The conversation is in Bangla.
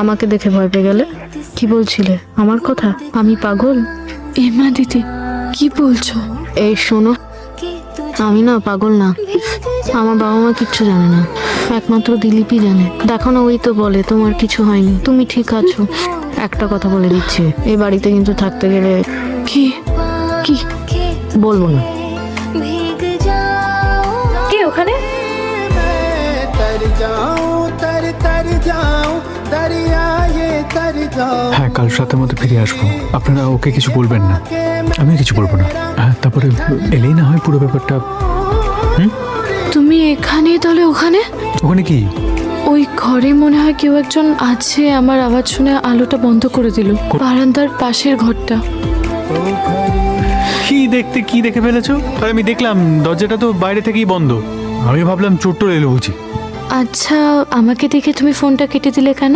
আমাকে দেখে ভয় পেয়ে গেলে? কি বলছিলে আমার কথা? আমি পাগল? এমা দিদি কি বলছো? এই শোনো, আমি না পাগল না। আমার বাবা মা কিচ্ছু জানে না, একমাত্র দিলীপই জানে। দেখো না, ওই তো বলে তোমার কিছু হয়নি, তুমি ঠিক আছো। একটা কথা বলে দিচ্ছি, এই বাড়িতে কিন্তু থাকতে গেলে কি কি বলবো না। কে ওখানে? হ্যাঁ, কাল রাতের মধ্যে ফিরে আসবো। আপনারা ওকে কিছু বলবেন না, আমিও কিছু বলবো না। হ্যাঁ, তারপরে এলেই না হয় পুরো ব্যাপারটা। তুমি এখানে, তাহলে ওখানে? ওখানে কি? ওই ঘরে মনে হয় কেউ একজন আছে। আমার আওয়াজ শুনে আলোটা বন্ধ করে দিল। বারান্দার পাশের ঘরটা। কি দেখে ফেলেছো? আর আমি দেখলাম দরজাটা তো বাইরে থেকেই বন্ধ। আমি ভাবলাম চোর টোর এলো বুঝি। আচ্ছা, আমাকে দেখে তুমি ফোনটা কেটে দিলে কেন?